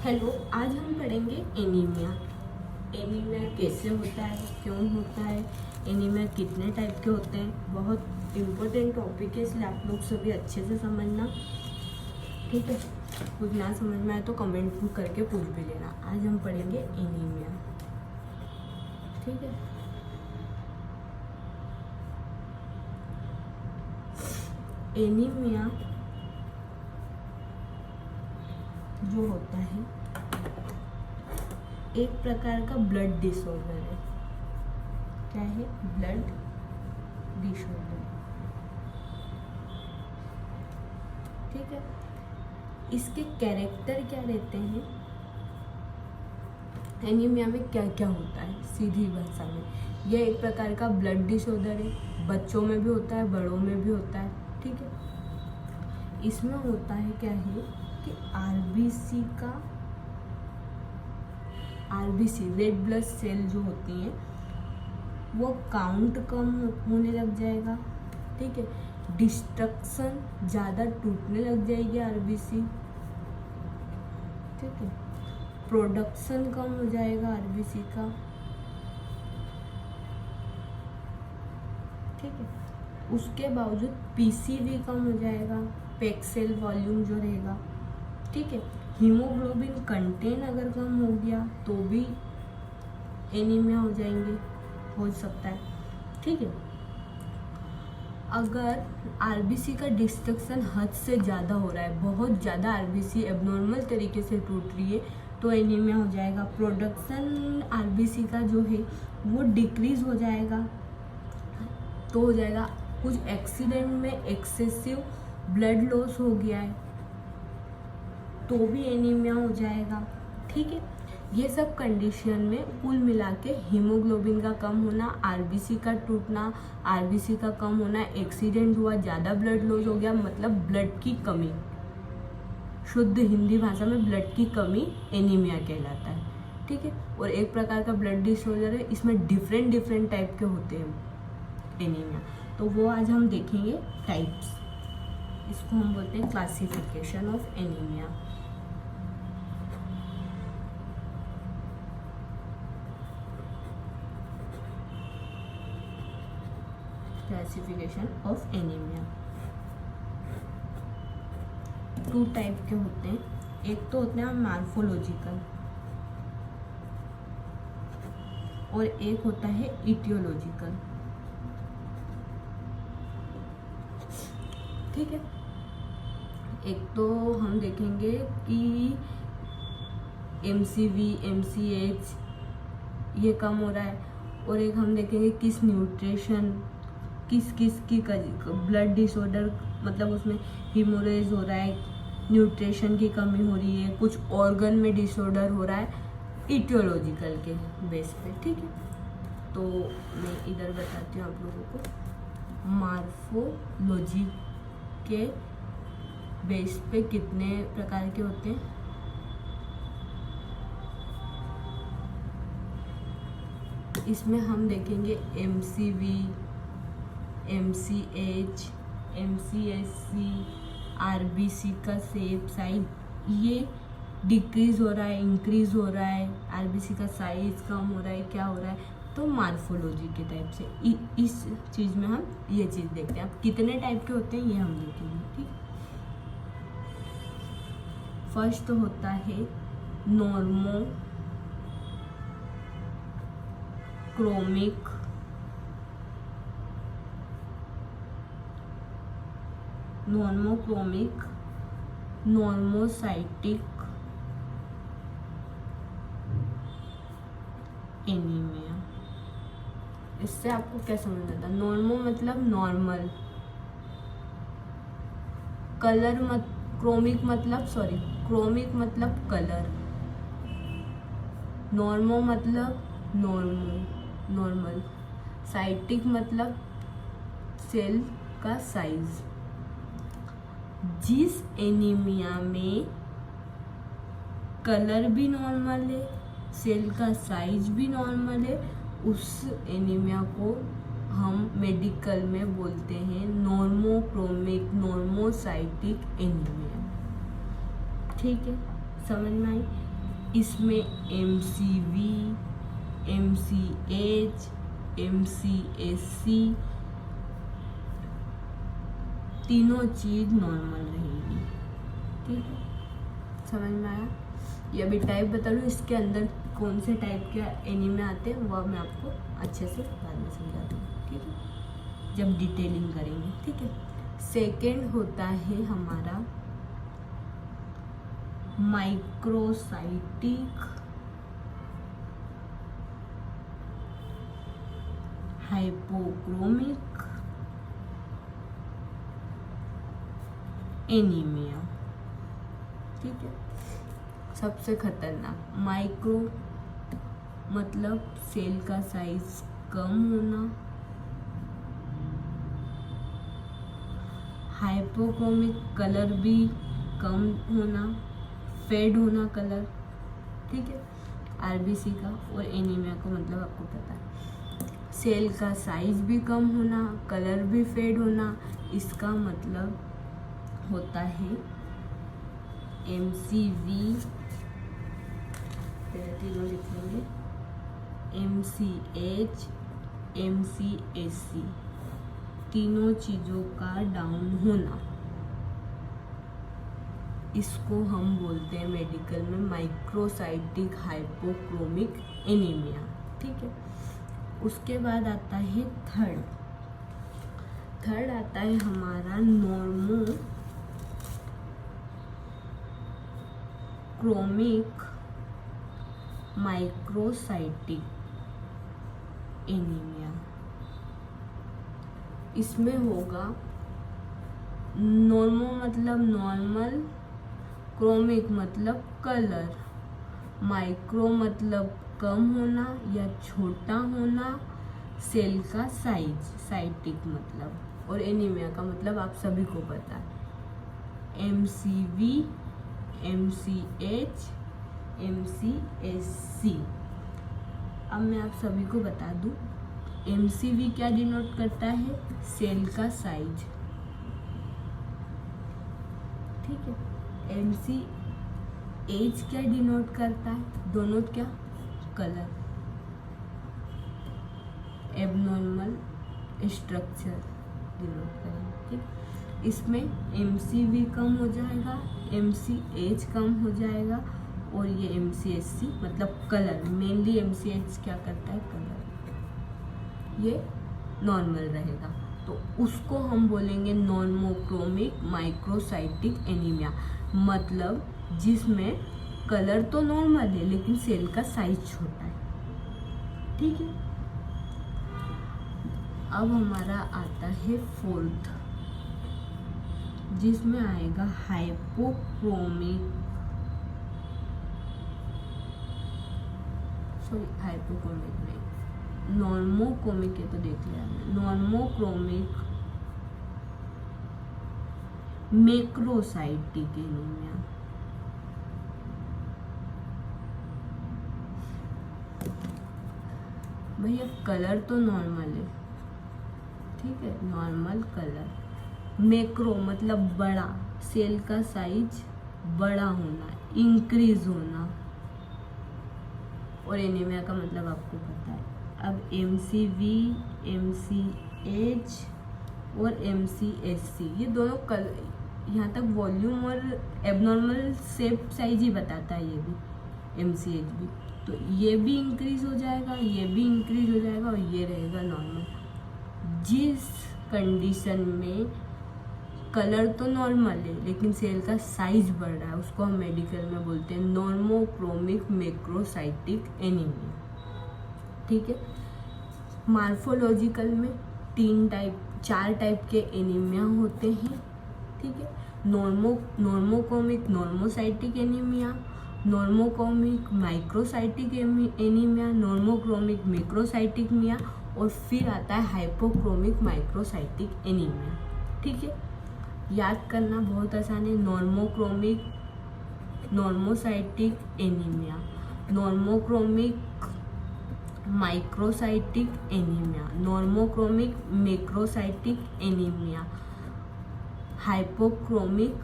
Hello, आज हम पढ़ेंगे एनीमिया। एनीमिया कैसे होता है, क्यों होता है, एनीमिया कितने टाइप के होते हैं। बहुत इम्पोर्टेंट टॉपिक है, इसलिए आप लोग सभी अच्छे से समझना, ठीक है। कुछ ना समझ में आए तो कमेंट करके पूछ भी लेना। आज हम पढ़ेंगे एनीमिया, ठीक है। एनीमिया जो होता है एक प्रकार का ब्लड डिसऑर्डर है। क्या है? ब्लड डिसऑर्डर, ठीक है। इसके कैरेक्टर क्या रहते हैं, एनीमिया में क्या क्या होता है, सीधी भाषा में यह एक प्रकार का ब्लड डिसऑर्डर है। बच्चों में भी होता है, बड़ों में भी होता है, ठीक है। इसमें होता है क्या है कि आरबीसी रेड ब्लड सेल जो होती हैं वो काउंट कम होने लग जाएगा, ठीक है। डिस्ट्रक्शन ज़्यादा टूटने लग जाएगी आरबीसी, ठीक है। प्रोडक्शन कम हो जाएगा आरबीसी का, ठीक है। उसके बावजूद पीसी भी कम हो जाएगा, पैक सेल वॉल्यूम जो रहेगा, ठीक है। हीमोग्लोबिन कंटेंट अगर कम हो गया तो भी एनीमिया हो सकता है, ठीक है। अगर आरबीसी का डिस्ट्रक्शन हद से ज़्यादा हो रहा है, बहुत ज़्यादा आरबीसी एबनॉर्मल तरीके से टूट रही है तो एनीमिया हो जाएगा। प्रोडक्शन आरबीसी का जो है वो डिक्रीज हो जाएगा तो हो जाएगा। कुछ एक्सीडेंट में एक्सेसिव ब्लड लॉस हो गया है तो भी एनीमिया हो जाएगा, ठीक है। ये सब कंडीशन में कुल मिला के हीमोग्लोबिन का कम होना, आरबीसी का टूटना, आरबीसी का कम होना, एक्सीडेंट हुआ, ज़्यादा ब्लड लॉस हो गया, मतलब ब्लड की कमी, शुद्ध हिंदी भाषा में ब्लड की कमी एनीमिया कहलाता है, ठीक है। और एक प्रकार का ब्लड डिसऑर्डर है, इसमें डिफरेंट टाइप के होते हैं एनीमिया, तो वो आज हम देखेंगे टाइप्स। इसको हम बोलते हैं classification of anaemia. Classification of anaemia 2 type के होते हैं। एक तो होते हैं मॉर्फोलॉजिकल और एक होता है इटियोलॉजिकल, ठीक है। एक तो हम देखेंगे कि MCV MCH ये कम हो रहा है, और एक हम देखेंगे किस न्यूट्रिशन किस की ब्लड डिसऑर्डर, मतलब उसमें हीमोरेज हो रहा है, न्यूट्रिशन की कमी हो रही है, कुछ ऑर्गन में डिसऑर्डर हो रहा है इटियोलॉजिकल के बेस पे, ठीक है। तो मैं इधर बताती हूँ आप लोगों को। मॉर्फोलॉजी के बेस पे कितने प्रकार के होते हैं। इसमें हम देखेंगे MCV MCH MCSC आरबीसी का शेप साइज ये डिक्रीज हो रहा है, इंक्रीज हो रहा है, आरबीसी का साइज कम हो रहा है, क्या हो रहा है, तो मॉर्फोलॉजी के टाइप से इस चीज़ में हम ये चीज़ देखते हैं। अब कितने टाइप के होते हैं ये हम देखेंगे, ठीक। फर्स्ट होता है नॉर्मोक्रोमिक नॉर्मोसाइटिक एनीमिया। इससे आपको क्या समझ आता है? नॉर्मो मतलब नॉर्मल, कलर मत क्रोमिक मतलब कलर, नॉर्मो मतलब नॉर्मल, साइटिक मतलब सेल का साइज। जिस एनीमिया में कलर भी नॉर्मल है, सेल का साइज भी नॉर्मल है, उस एनीमिया को हम मेडिकल में बोलते हैं नॉर्मोक्रोमिक नॉर्मोसाइटिक एनीमिया, ठीक है। समझ में आई। इसमें MCV, MCH, MCSC तीनों चीज नॉर्मल रहेगी। ठीक है, समझ में आया? ये अभी टाइप बता लूँ, इसके अंदर कौन से टाइप के एनीमिया आते हैं वह मैं आपको अच्छे से बाद में समझा दूँगी। ठीक है, जब डिटेलिंग करेंगे। ठीक है, सेकेंड होता है हमारा माइक्रोसाइटिक हाइपोक्रोमिक एनीमिया। ठीक है, सबसे खतरनाक। माइक्रो मतलब सेल का साइज कम होना, हाइपोक्रोमिक कलर भी कम होना, फेड होना कलर। ठीक है, आरबीसी का और एनीमिया का मतलब आपको पता है। सेल का साइज भी कम होना, कलर भी फेड होना, इसका मतलब होता है MCV, तीनों लिख लेंगे, MCH, MCSC तीनों चीज़ों का डाउन होना, इसको हम बोलते हैं मेडिकल में माइक्रोसाइटिक हाइपोक्रोमिक एनीमिया। ठीक है, उसके बाद आता है थर्ड आता है हमारा नॉर्मोक्रोमिक माइक्रोसाइटिक एनीमिया। इसमें होगा नॉर्मो मतलब नॉर्मल, क्रोमिक मतलब कलर, माइक्रो मतलब कम होना या छोटा होना, सेल का साइज, साइटिक मतलब, और एनीमिया का मतलब आप सभी को पता है, MCV, MCH, MCSC। अब मैं आप सभी को बता दूं, MCV क्या डिनोट करता है? सेल का साइज। ठीक है, MCH क्या डिनोट करता है? दोनों क्या? कलर, एबनॉर्मल स्ट्रक्चर डिनोट करेंगे। ठीक, इसमें MCV कम हो जाएगा, MCH कम हो जाएगा, और ये MCSC मतलब कलर, मेनली MCH क्या करता है? कलर, ये नॉर्मल रहेगा। तो उसको हम बोलेंगे नॉर्मोक्रोमिक माइक्रोसाइटिक एनीमिया, मतलब जिसमें कलर तो नॉर्मल है लेकिन सेल का साइज छोटा है। ठीक है, अब हमारा आता है फोर्थ, जिसमें आएगा हाइपोक्रोमिक नहीं, नॉर्मोक्रोमिक है तो देख लिया हमने, नॉर्मोक्रोमिक मैक्रोसाइटिक एनीमिया। भैया कलर तो नॉर्मल है, ठीक है, नॉर्मल कलर, मैक्रो मतलब बड़ा, सेल का साइज बड़ा होना, इंक्रीज होना, और एनीमिया का मतलब आपको पता है। अब MCV, MCH और MCSC ये दोनों यहाँ तक वॉल्यूम और एबनॉर्मल शेप साइज ही बताता है, ये भी MCH भी, तो ये भी इंक्रीज हो जाएगा, ये भी इंक्रीज हो जाएगा, और ये रहेगा नॉर्मल। जिस कंडीशन में कलर तो नॉर्मल है लेकिन सेल का साइज बढ़ रहा है, उसको हम मेडिकल में बोलते हैं नॉर्मोक्रोमिक मैक्रोसाइटिक एनीमिया। ठीक है, मार्फोलॉजिकल में 4 टाइप के एनीमिया होते हैं। ठीक है, normochromic normocytic anaemia, normochromic microcytic anaemia, normochromic macrocytic anaemia, और फिर आता है हाइपोक्रोमिक माइक्रोसाइटिक एनीमिया। ठीक है, याद करना बहुत आसान है, normochromic normocytic anaemia, normochromic microcytic anaemia, normochromic macrocytic anaemia, hypochromic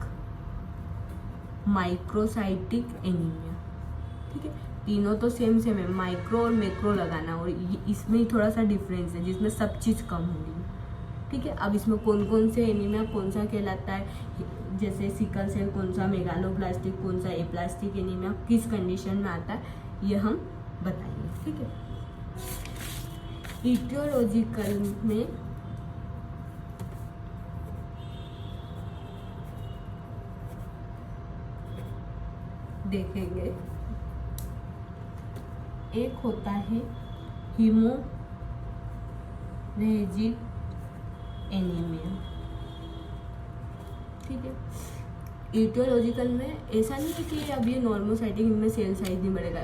microcytic anaemia. ठीक है, तीनों तो सेम सेम है, माइक्रो और मैक्रो लगाना, और इसमें ही थोड़ा सा डिफरेंस है जिसमें सब चीज़ कम होगी। ठीक है, अब इसमें कौन कौन से एनीमिया कौन सा कहलाता है, जैसे सिकल सेल कौन सा, मेगालोब्लास्टिक कौन सा, एप्लास्टिक एनीमिया किस कंडीशन में आता है, ये हम बताएंगे। ठीक है, ईटियोलॉजिकल में देखेंगे, एक होता है हीमोरेजिक एनीमिया। ठीक है, ईटियोलॉजिकल में ऐसा नहीं है कि अब ये नॉर्मोसाइटिक इनमें सेल साइज नहीं बढ़ेगा,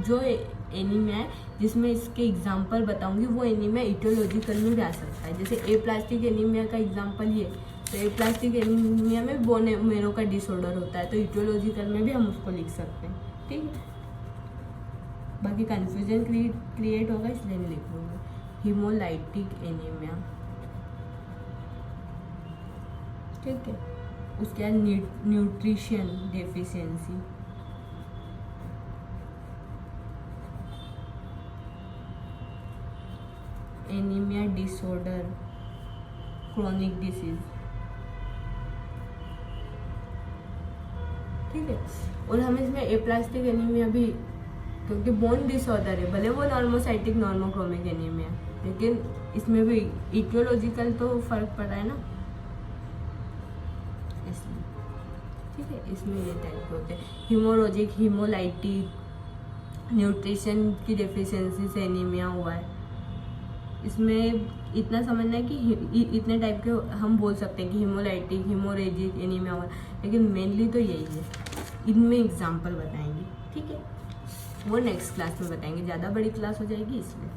जो एनीमिया है जिसमें इसके एग्जांपल बताऊंगी वो एनीमिया ईटियोलॉजिकल में भी आ सकता है। जैसे एप्लास्टिक एनीमिया का एग्जांपल ये, तो एप्लास्टिक एनीमिया में बोन मेरो का डिसऑर्डर होता है, तो ईटियोलॉजिकल में भी हम उसको लिख सकते हैं। ठीक है, बाकी कन्फ्यूजन क्रिएट होगा इसलिए नहीं लिख लूँगा। हीमोलाइटिक एनीमिया, ठीक है, उसके बाद nutrition deficiency, anaemia disorder, chronic disease. ठीक है, और हम इसमें एप्लास्टिक एनीमिया भी, क्योंकि बोन डिसऑर्डर है, भले वो नॉर्मोसाइटिक नॉर्मोक्रोमिक एनीमिया, लेकिन इसमें भी ईटियोलॉजिकल तो फर्क पड़ रहा है ना, इसलिए। ठीक है, इसमें ये टाइप के होते हैं, हीमोरोजिक, हीमोलाइटिक, न्यूट्रिशन की डेफिशिएंसी से एनीमिया हुआ है। इसमें इतना समझना है कि इतने टाइप के हम बोल सकते हैं कि हीमोलाइटिक, हीमोरेजिक एनीमिया हुआ, लेकिन मेनली तो यही है। इनमें एग्जाम्पल बताएंगे। ठीक है, वो नेक्स्ट क्लास में बताएंगे, ज़्यादा बड़ी क्लास हो जाएगी इसलिए।